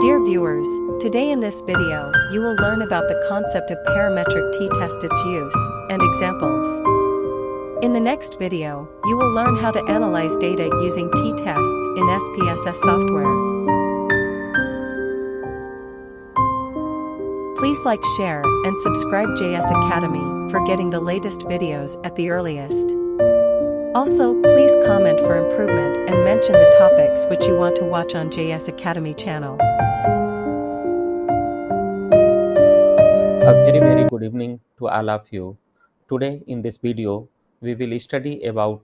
Dear viewers, today in this video, you will learn about the concept of parametric t-test, its use, and examples. In the next video, you will learn how to analyze data using t-tests in SPSS software. Please like, share, and subscribe JS Academy for getting the latest videos at the earliest. Also, please comment for improvement and mention the topics which you want to watch on JS Academy channel. A very good evening to all of you. Today in this video we will study about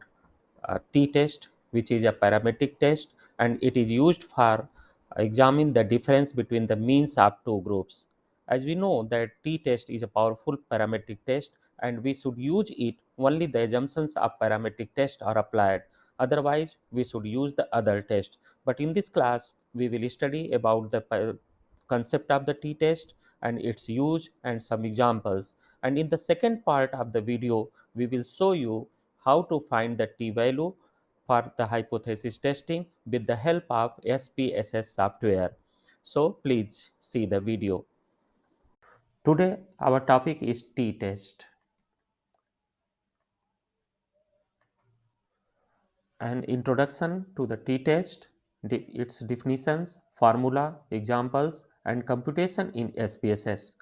t-test, which is a parametric test, and it is used for examine the difference between the means of two groups. As we know that t-test is a powerful parametric test and we should use it only the assumptions of parametric test are applied. Otherwise we should use the other test. But in this class we will study about the concept of the t-test and its use and some examples. And in the second part of the video, we will show you how to find the t-value for the hypothesis testing with the help of SPSS software. So please see the video. Today our topic is t-test. An introduction to the t-test, its definitions, formula, examples, and computation in SPSS.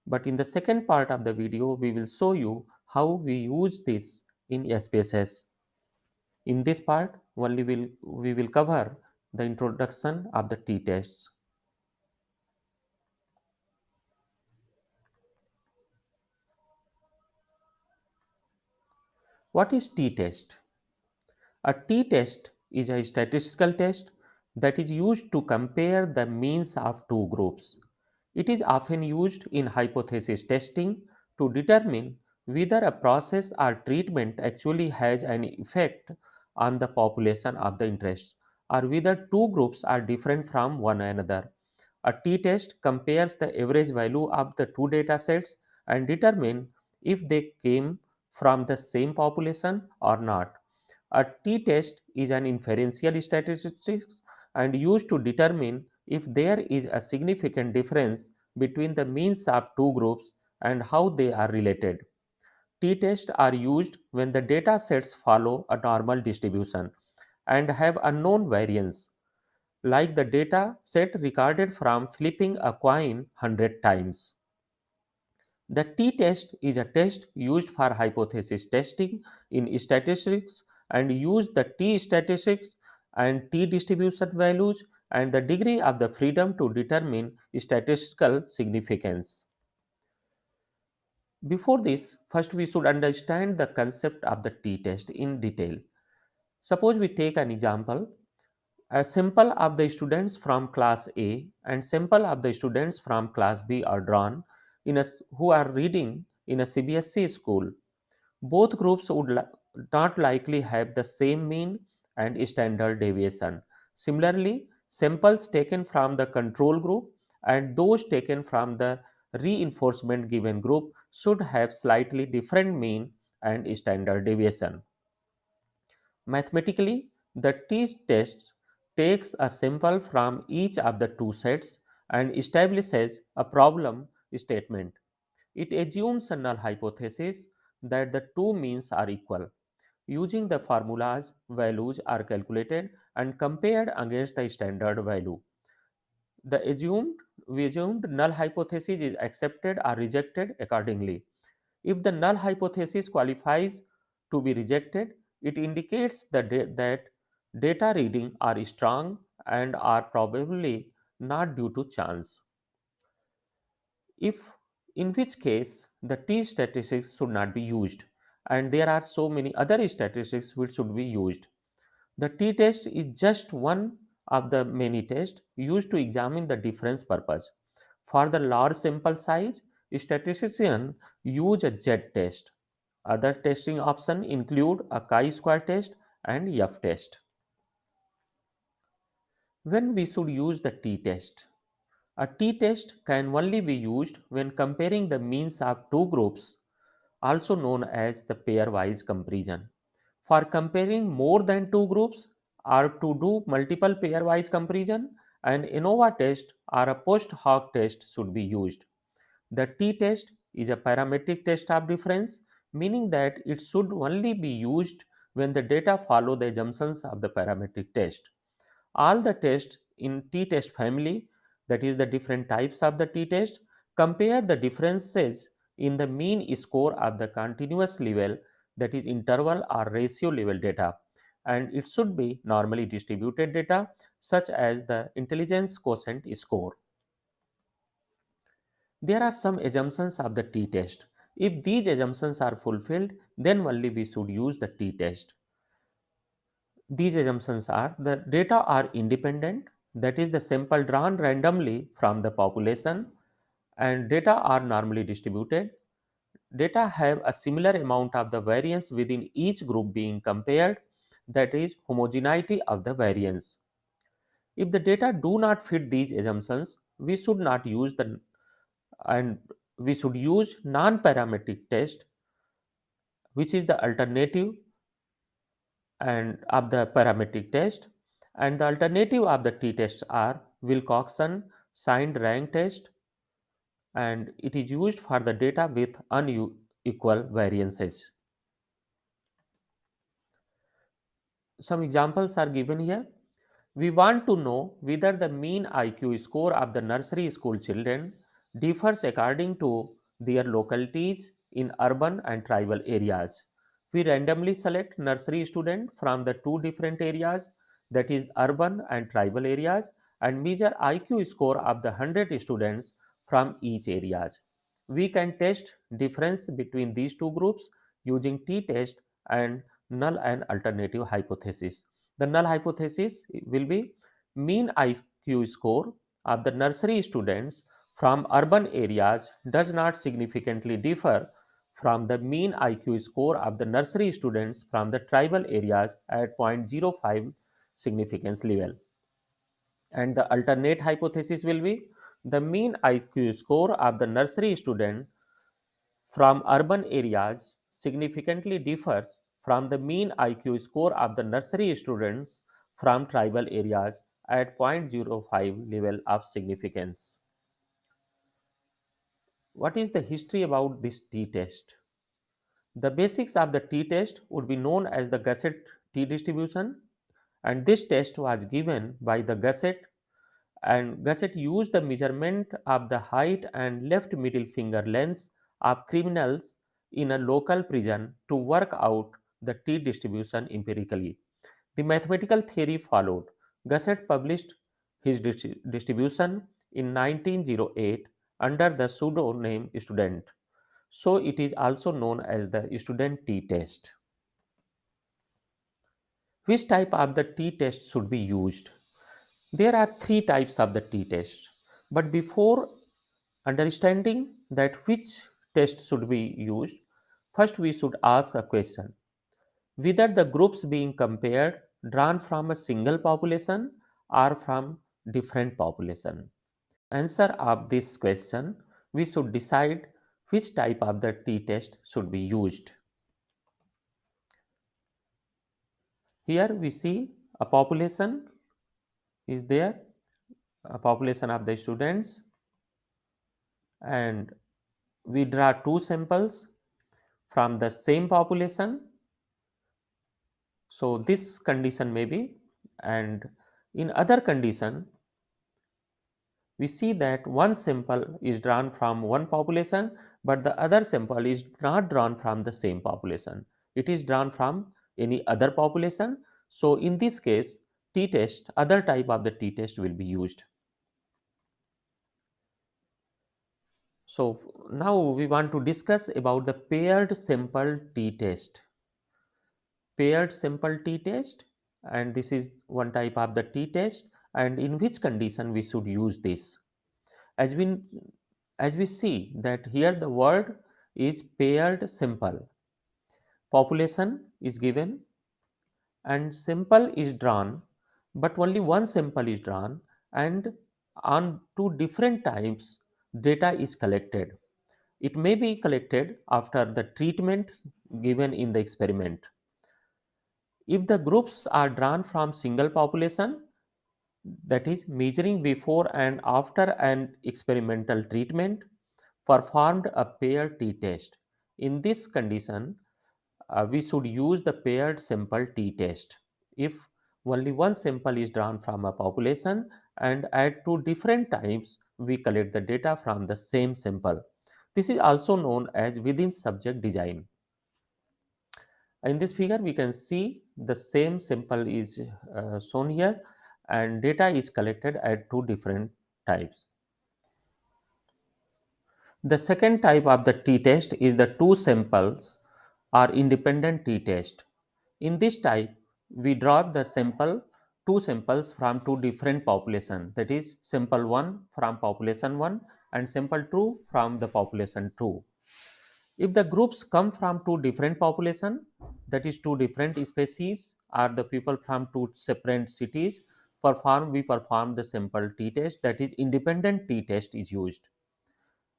But in the second part of the video, we will show you how we use this in SPSS. In this part, only we will cover the introduction of the t-tests. What is t-test? A t-test is a statistical test that is used to compare the means of two groups. It is often used in hypothesis testing to determine whether a process or treatment actually has an effect on the population of the interest or whether two groups are different from one another. A t-test compares the average value of the two data sets and determine if they came from the same population or not. A t-test is an inferential statistics and used to determine if there is a significant difference between the means of two groups and how they are related. T-tests are used when the data sets follow a normal distribution and have unknown variance, like the data set recorded from flipping a coin 100 times. The t-test is a test used for hypothesis testing in statistics and use the t-statistics and t-distribution values and the degree of the freedom to determine statistical significance. Before this, first we should understand the concept of the t-test in detail. Suppose we take an example. A sample of the students from class A and sample of the students from class B are drawn who are reading in a CBSE school. Both groups would not likely have the same mean and standard deviation. Similarly, samples taken from the control group and those taken from the reinforcement given group should have slightly different mean and standard deviation. Mathematically, the t-test takes a sample from each of the two sets and establishes a problem statement. It assumes a null hypothesis that the two means are equal. Using the formulas, values are calculated and compared against the standard value. The assumed null hypothesis is accepted or rejected accordingly. If the null hypothesis qualifies to be rejected, it indicates that data reading are strong and are probably not due to chance. If in which case the t statistics should not be used, and there are so many other statistics which should be used. The t test is just one of the many tests used to examine the difference purpose. For the large sample size, statisticians use a z test. Other testing options include a chi-square test and F test. When we should use the t-test? A t-test can only be used when comparing the means of two groups, also known as the pairwise comparison. For comparing more than two groups or to do multiple pairwise comparison, An ANOVA test or a post hoc test should be used. The t-test is a parametric test of difference, meaning that it should only be used when the data follow the assumptions of the parametric test. All the tests in t-test family, that is the different types of the t-test, compare the differences in the mean score of the continuous level, that is interval or ratio level data, and it should be normally distributed data such as the intelligence quotient score. There are some assumptions of the t-test. If these assumptions are fulfilled, then only we should use the t-test. These assumptions are: the data are independent, that is the sample drawn randomly from the population, and data are normally distributed. Data have a similar amount of the variance within each group being compared, that is homogeneity of the variance. If the data do not fit these assumptions, we should not use the and we should use non-parametric test, which is the alternative and of the parametric test, and the alternative of the t-tests are Wilcoxon signed rank test, and it is used for the data with unequal variances. Some examples are given here. We want to know whether the mean IQ score of the nursery school children differs according to their localities in urban and tribal areas. We randomly select nursery student from the two different areas, that is urban and tribal areas, and measure IQ score of the 100 students from each areas. We can test difference between these two groups using t-test and null and alternative hypothesis. The null hypothesis will be: mean IQ score of the nursery students from urban areas does not significantly differ from the mean IQ score of the nursery students from the tribal areas at zero point 0.05 significance level. And the alternate hypothesis will be: the mean IQ score of the nursery student from urban areas significantly differs from the mean IQ score of the nursery students from tribal areas at zero point 0.05 level of significance. What is the history about this t-test? The basics of the t-test would be known as the Gusset t-distribution, and this test was given by the Gusset, and Gusset used the measurement of the height and left middle finger lengths of criminals in a local prison to work out the t-distribution empirically. The mathematical theory followed. Gusset published his distribution in 1908 under the pseudonym student. So it is also known as the student t-test. Which type of the t-test should be used? There are three types of the t-test. But before understanding that which test should be used, first we should ask a question: whether the groups being compared drawn from a single population or from different population. Answer of this question, we should decide which type of the t-test should be used. Here we see a population is there, a population of the students, and we draw two samples from the same population. So this condition may be, and in other condition we see that one sample is drawn from one population, but the other sample is not drawn from the same population. It is drawn from any other population. So in this case, t-test, other type of the t-test will be used. So now we want to discuss about the paired sample t-test. Paired sample t-test, and this is one type of the t-test, and in which condition we should use this. As we as we see that here the word is paired sample. Population is given and sample is drawn, but only one sample is drawn, and on two different times data is collected. It may be collected after the treatment given in the experiment. If the groups are drawn from single population, that is measuring before and after an experimental treatment, performed a paired t-test. In this condition, we should use the paired simple t-test if only one sample is drawn from a population and at two different times we collect the data from the same sample. This is also known as within subject design. In this figure we can see the same sample is shown here and data is collected at two different types. The second type of the t-test is the two samples or independent t-test. In this type, we draw the sample, two samples from two different population, that is sample 1 from population 1 and sample 2 from the population 2. If the groups come from two different population, that is two different species or the people from two separate cities, we perform the sample t-test, that is independent t-test is used.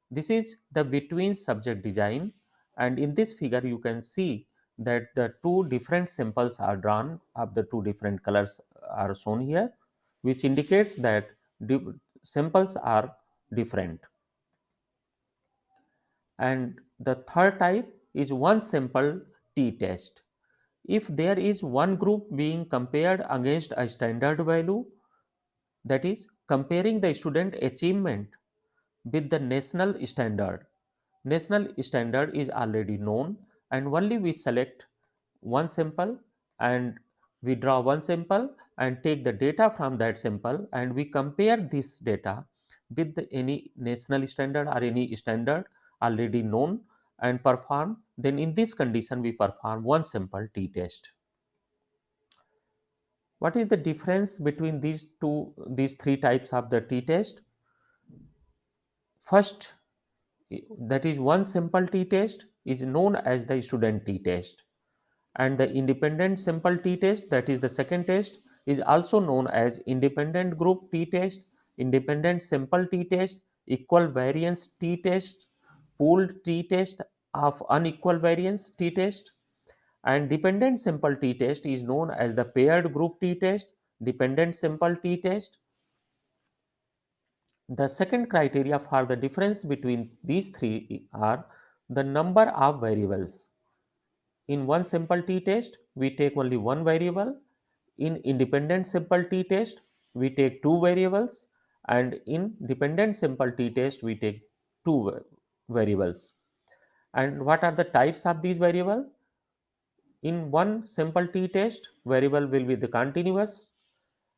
This is the between subject design, and in this figure you can see that the two different samples are drawn of the two different colors are shown here, which indicates that samples are different. And the third type is one sample t-test. If there is one group being compared against a standard value, that is comparing the student achievement with the national standard. National standard is already known and only we select one sample and we draw one sample and take the data from that sample and we compare this data with any national standard or any standard already known and perform. Then in this condition we perform one sample t-test. What is the difference between these three types of the t-test? First, that is one simple t-test is known as the student t-test, and the independent simple t-test, that is the second test, is also known as independent group t-test, independent simple t-test, equal variance t-test, pooled t-test of unequal variance t-test, and dependent simple t-test is known as the paired group t-test, dependent simple t-test. The second criteria for the difference between these three are the number of variables. In one simple t-test, we take only one variable. In independent simple t-test, we take two variables. And in dependent simple t-test, we take two variables. And what are the types of these variables? In one simple t-test, variable will be the continuous,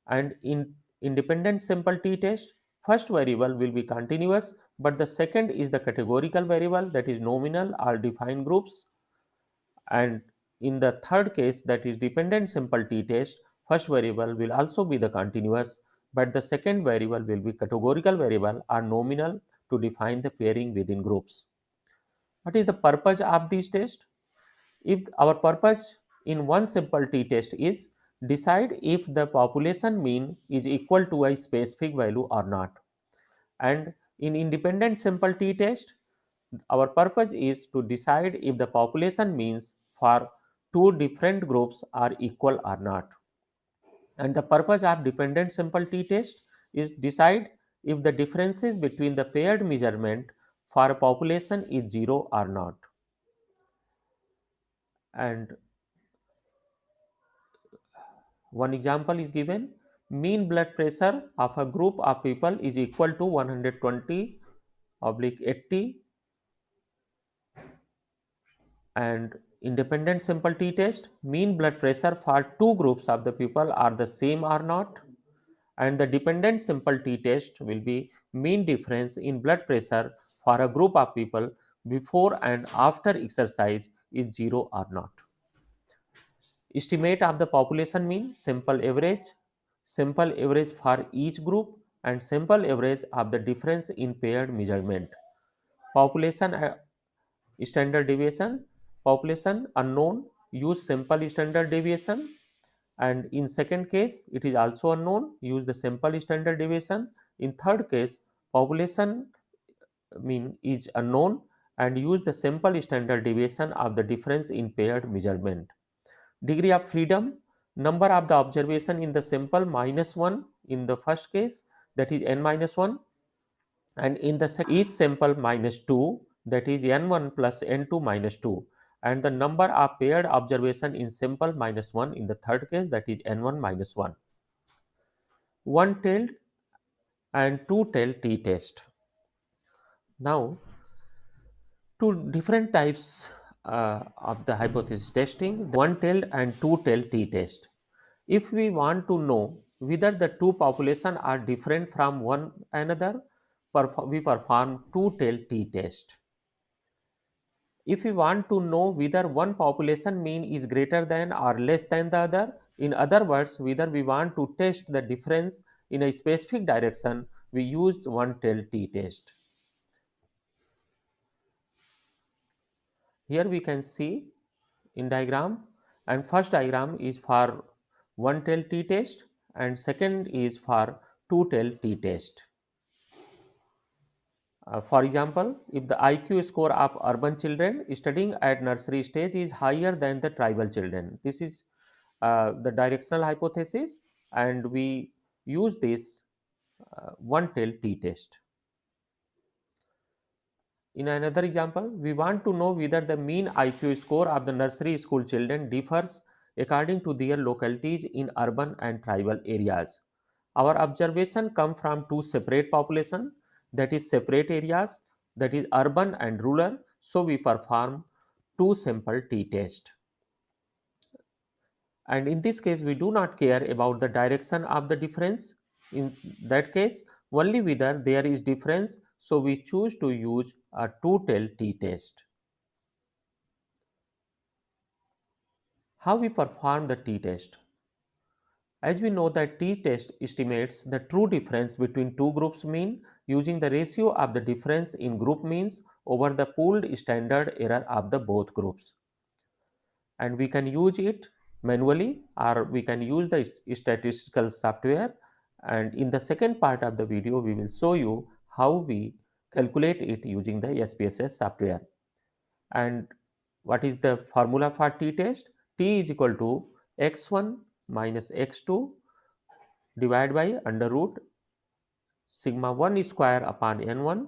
and in independent simple t-test, first variable will be continuous, but the second is the categorical variable, that is nominal or defined groups. And in the third case, that is dependent simple t-test, first variable will also be the continuous, but the second variable will be categorical variable or nominal to define the pairing within groups. What is the purpose of this test? If our purpose in one simple t-test is decide if the population mean is equal to a specific value or not, and in independent simple t-test our purpose is to decide if the population means for two different groups are equal or not, and the purpose of dependent simple t-test is decide if the differences between the paired measurement for a population is zero or not. And one example is given: mean blood pressure of a group of people is equal to 120/80, and independent simple t-test, mean blood pressure for two groups of the people are the same or not, and the dependent simple t-test will be mean difference in blood pressure for a group of people before and after exercise is zero or not. Estimate of the population mean, simple average for each group, and simple average of the difference in paired measurement. Population standard deviation, population unknown, use simple standard deviation, and in second case it is also unknown, use the simple standard deviation. In third case, population mean is unknown and use the simple standard deviation of the difference in paired measurement. Degree of freedom, number of the observation in the sample -1 in the first case, that is n minus 1, and in the second each sample minus 2, that is n1 plus n2 minus 2, and the number of paired observation in sample minus 1 in the third case, that is n1 minus 1. One-tailed and two-tailed t-test. Now, two different types of the hypothesis testing, one-tailed and two-tailed t-test. If we want to know whether the two populations are different from one another, we perform two-tailed t-test. If we want to know whether one population mean is greater than or less than the other, in other words, whether we want to test the difference in a specific direction, we use one-tailed t-test. Here we can see in diagram, and first diagram is for one-tailed t-test and second is for two-tailed t-test. For example, if the IQ score of urban children studying at nursery stage is higher than the tribal children, this is the directional hypothesis, and we use this one-tailed t-test. In another example, we want to know whether the mean IQ score of the nursery school children differs according to their localities in urban and tribal areas. Our observation come from two separate population, that is separate areas, that is urban and rural. So we perform two sample t-test. And in this case, we do not care about the direction of the difference. In that case, only whether there is difference. So we choose to use a two-tailed t-test. How we perform the t-test? As we know that t-test estimates the true difference between two groups mean using the ratio of the difference in group means over the pooled standard error of the both groups. And we can use it manually or we can use the statistical software, and in the second part of the video we will show you how we calculate it using the SPSS software. And what is the formula for t-test? T is equal to x1 minus x2 divided by under root sigma 1 square upon n1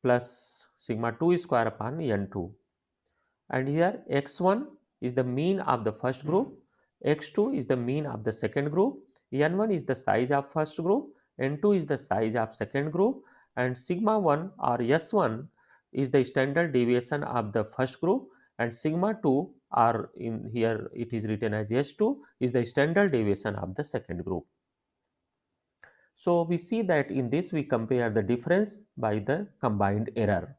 plus sigma 2 square upon n2. And here x1 is the mean of the first group, x2 is the mean of the second group, n1 is the size of first group, n2 is the size of second group, and sigma 1 or s1 is the standard deviation of the first group, and sigma 2 or in here it is written as s2 is the standard deviation of the second group. So we see that in this we compare the difference by the combined error.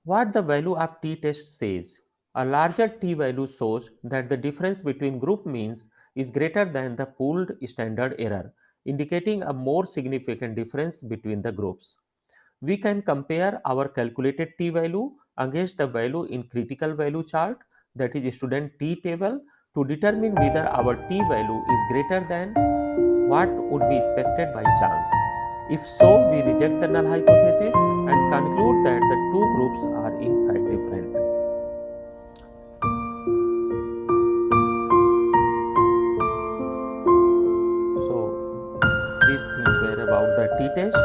What the value of t-test says? A larger t-value shows that the difference between group means is greater than the pooled standard error, indicating a more significant difference between the groups. We can compare our calculated t-value against the value in critical value chart, that is student t table, to determine whether our t-value is greater than what would be expected by chance. If so, we reject the null hypothesis and conclude that the two groups are in fact different. So, these things were about the t-test.